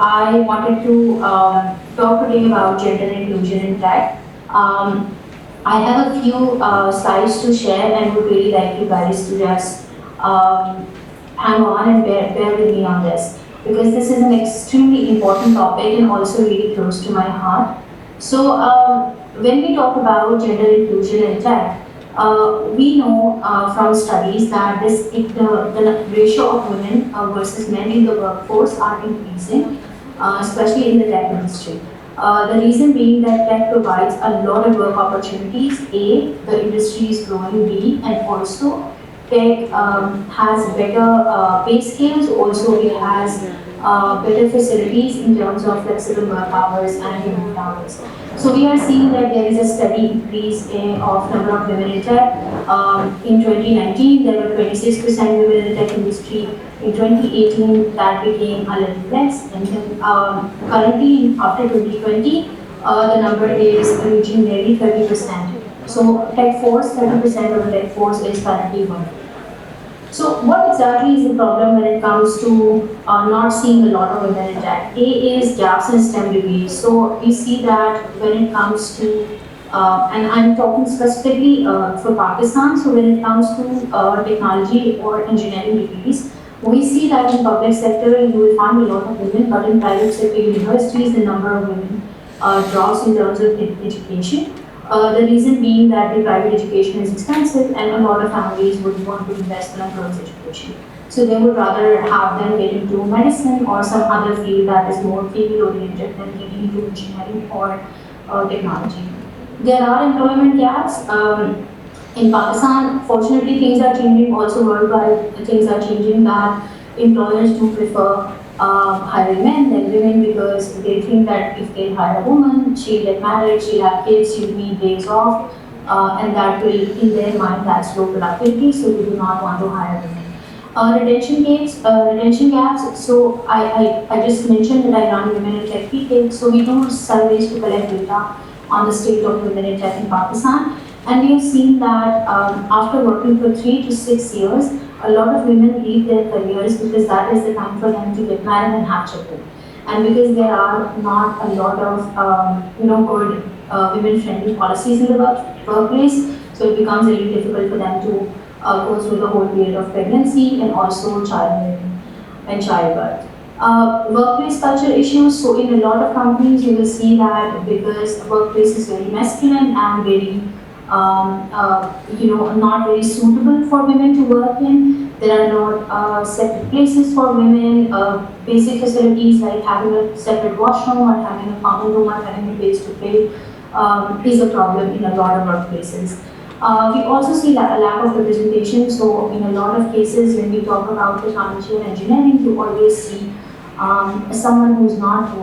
I wanted to talk today about gender inclusion in tech. Um, I have a few slides to share and would really like you guys to just um, hang on and bear with me on this because this is an extremely important topic and also really close to my heart. So, when we talk about gender inclusion in tech, we know from studies that the ratio of women versus men in the workforce are increasing, especially in the tech industry. The reason being that tech provides a lot of work opportunities. A, the industry is growing. B, and also tech has better pay scales. Also, it has better facilities in terms of flexible work hours and remote hours. So we are seeing that there is a steady increase of number of women in tech. In 2019, there were 26% women in the tech industry. In 2018, that became a little less, and then currently after 2020, the number is reaching nearly 30%. So tech force, 30% of the tech force is currently women. So what exactly is the problem when it comes to not seeing a lot of women in tech? A is gaps in STEM degrees. So we see that when it comes to, and I'm talking specifically for Pakistan, so when it comes to technology or engineering degrees, we see that in public sector you will find a lot of women, but in private sector universities the number of women drops in terms of education. The reason being that the private education is expensive and a lot of families would want to invest in a girl's education. So they would rather have them get into medicine or some other field that is more female oriented than getting into engineering or technology. There are employment gaps. In Pakistan, fortunately, things are changing. Also, worldwide, things are changing that employers do prefer hiring men than women because they think that if they hire a woman, she'll get married, she'll have kids, she'll need days off, and that will, in their mind, that's low productivity, so they do not want to hire women. Retention gaps. So I just mentioned that I run Women in Tech PK. So we do surveys to collect data on the state of women in tech in Pakistan. And we have seen that after working for 3 to 6 years, a lot of women leave their careers because that is the time for them to get married and have children. And because there are not a lot of good women-friendly policies in the workplace, so it becomes really difficult for them to go through the whole period of pregnancy and also childbearing and childbirth. Workplace culture issues. So in a lot of companies, you will see that because the workplace is very masculine and very, not very suitable for women to work in. There are not separate places for women. Basic facilities like having a separate washroom or having a common room or having a place to play is a problem in a lot of workplaces. We also see a lack of representation. So in a lot of cases, when we talk about technology and engineering, you always see someone who's not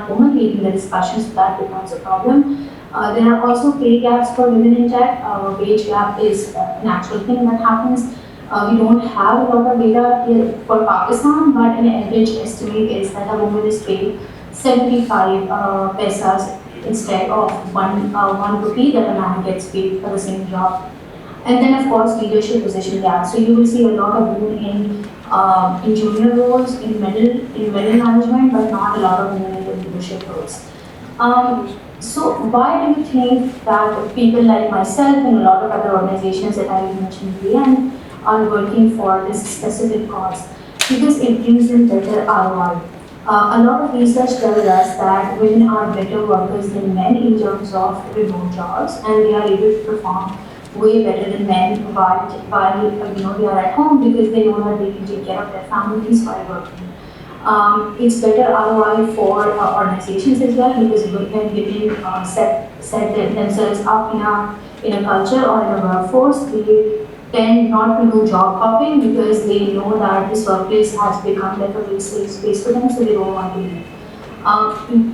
woman leading the discussions. So that becomes a problem. There are also pay gaps for women in tech. Wage gap is an actual thing that happens. We don't have a lot of data here for Pakistan, but an average estimate is that a woman is paid 75 pesos instead of one rupee that a man gets paid for the same job. And then of course leadership position gaps. So you will see a lot of women in junior roles, in middle management, but not a lot of women in the leadership roles. So why do you think that people like myself and a lot of other organizations that I mentioned at the end are working for this specific cause? Because it brings in better ROI. A lot of research tells us that women are better workers than men in terms of remote jobs, and they are able to perform way better than men while they are at home because they know that they can take care of their families while working. It's better ROI for organizations as well because when women set themselves up in a culture or in a workforce, they tend not to do job hopping because they know that this workplace has become like a very safe space for them, so they don't want to leave.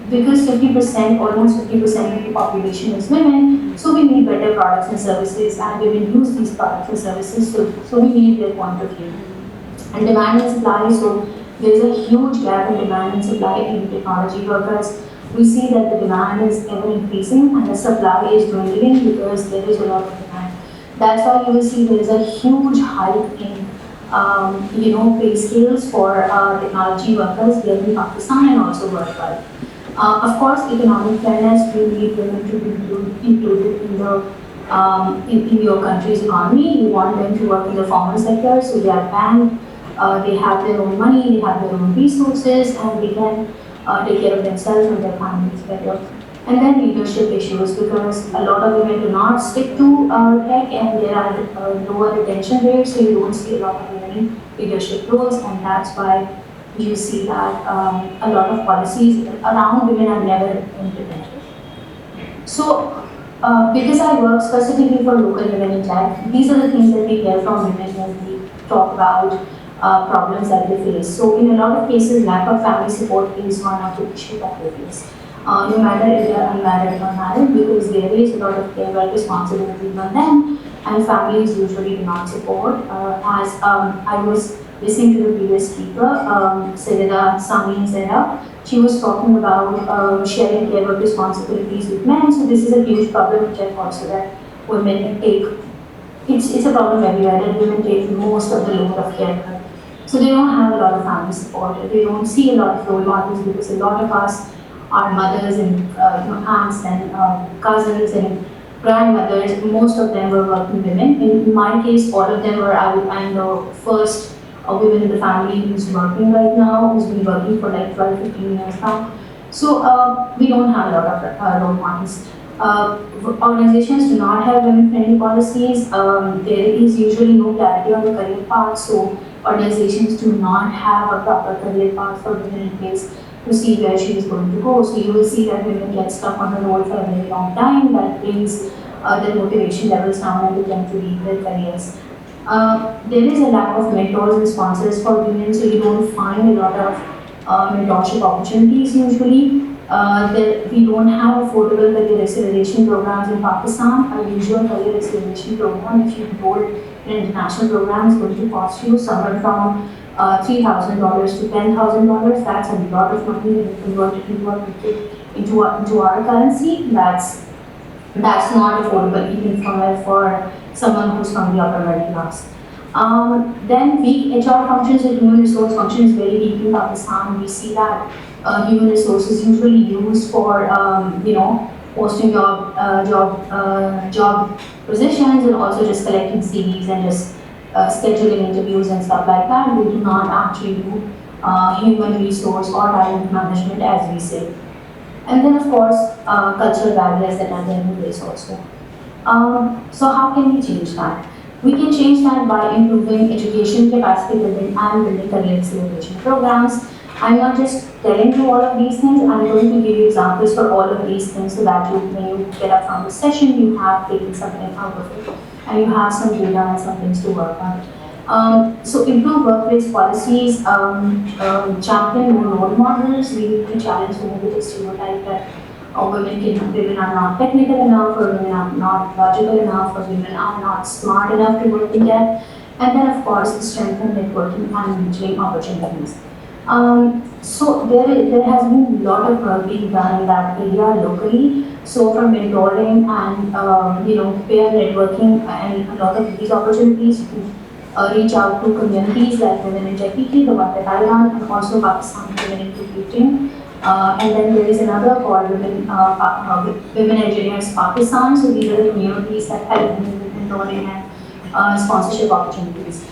Because 50%, almost 50% of the population is women, so we need better products and services, and women use these products and services, so we need their point of view. And demand and supply, so there is a huge gap in demand and supply in technology workers. We see that the demand is ever increasing and the supply is dwindling because there is a lot of demand. That's why you will see there is a huge hike in pay scales for technology workers here in Pakistan and also worldwide. Of course, economic fairness, we need women to be included in in your country's economy. You want them to work in the formal sector, so they are banked, they have their own money, they have their own resources, and they can take care of themselves and their families better. And then leadership issues, because a lot of women do not stick to tech, and there are lower retention rates, so you don't see a lot of women in leadership roles, and that's why you see that a lot of policies around women are never implemented. So, because I work specifically for local women in tech, these are the things that we hear from women when we talk about problems that they face. So, in a lot of cases, lack of family support is one of the issues that they face. No matter if they are unmarried or married, because there is a lot of care and responsibility on them, and families usually do not support. As I was listening to the previous speaker, Sayeda Sami Zera, she was talking about sharing care of responsibilities with men. So this is a huge problem which I also that women take. It's a problem everywhere that women take most of the load of care. So they don't have a lot of family support. They don't see a lot of role models, because a lot of us are mothers and aunts and cousins and grandmothers. Most of them were working women. In my case, all of them were. I'm the first women in the family who's working right now, who's been working for like 12, 15 years now. So we don't have a lot of role models. Organizations do not have women-friendly policies. There is usually no clarity on the career path, so organizations do not have a proper career path for women in place to see where she is going to go. So you will see that women get stuck on a role for a very long time. That brings their motivation levels down and they tend to leave their careers. There is a lack of mentors and sponsors for women, so you don't find a lot of mentorship opportunities usually. We don't have affordable career acceleration programs in Pakistan. A usual career acceleration program, if you enroll in an international program, is going to cost you somewhere from $3,000 to $10,000. That's a lot of money when you convert it into our currency. That's not affordable even for someone who's from the upper middle class. Then weak HR functions and human resource functions very weak in Pakistan. We see that human resources usually used for posting job positions, and also just collecting CVs and just scheduling interviews and stuff like that. We do not actually do human resource or talent management, as we say. And then, of course, cultural barriers that are there in place also. So how can we change that? We can change that by improving education capacity building and building career acceleration programs. I'm not just telling you all of these things, I'm going to give you examples for all of these things, so that when you get up from the session, you have taken something out of it and you have some data and some things to work on. So improve workplace policies, champion more role models. We need to challenge women with the stereotype that women are not technical enough, or women are not logical enough, or women are not smart enough to work in tech. And then, of course, strengthen networking and mentoring opportunities. So there has been a lot of work being done in that area locally. So from mentoring and peer networking and a lot of these opportunities, you can reach out to communities like Women in Tech PT, the one that I run, and also Pakistan Women in Computing. And then there is another called Women Engineers Pakistan. So these are the communities that help women with mentoring and sponsorship opportunities.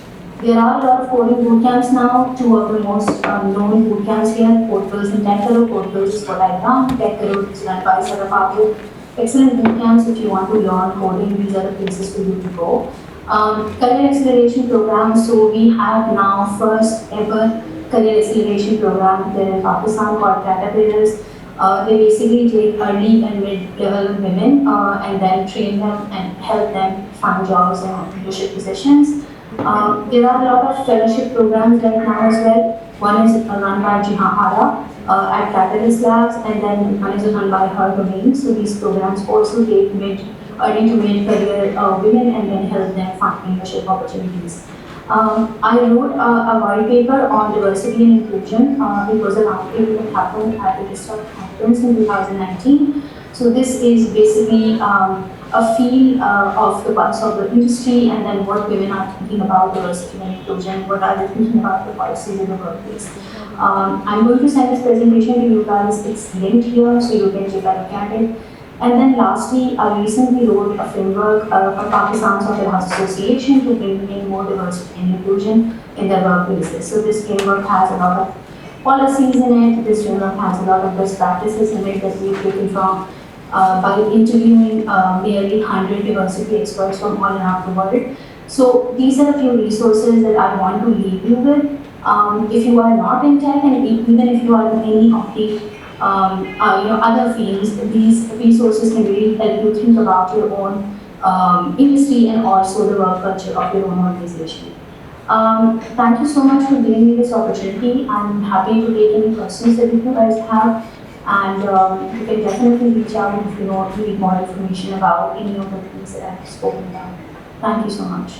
There are a lot of coding boot camps now. Two of the most known boot camps here, Codebuzz and TechCaro. Codebuzz is what I run. TechCaro is run by Sarah Pablo. Excellent boot camps if you want to learn coding. These are the places for you to go. Career acceleration program. So we have now first ever career acceleration program there in Pakistan called Caterpillars. They basically take early and mid-level women and then train them and help them find jobs and leadership positions. There are a lot of fellowship programs right now as well. One is run by Jihan at Catalyst Labs, and then one is run by her domain. So these programs also take early to mid-career women and then help them find leadership opportunities. I wrote a white paper on diversity and inclusion. It was a roundtable that happened at the District Conference in 2019. So this is basically a feel of the pulse of the industry, and then what women are thinking about diversity and inclusion, what are they thinking about the policies in the workplace. I'm going to send this presentation to you guys. It's linked here, so you can take a look at it. And then lastly, I recently wrote a framework for Pakistan's Hotel House Association to bring in more diversity and inclusion in their workplaces. So this framework has a lot of policies in it. This framework has a lot of best practices in it that we've taken from by interviewing nearly 100 diversity experts from all around the world. So these are a few resources that I want to leave you with. If you are not in tech, and even if you are in any of the other fields, these resources can really help you think about your own industry and also the work culture of your own organization. Thank you so much for giving me this opportunity. I'm happy to take any questions that you guys have, and you can definitely reach out if you need more information about any of the things that I've spoken about. Thank you so much.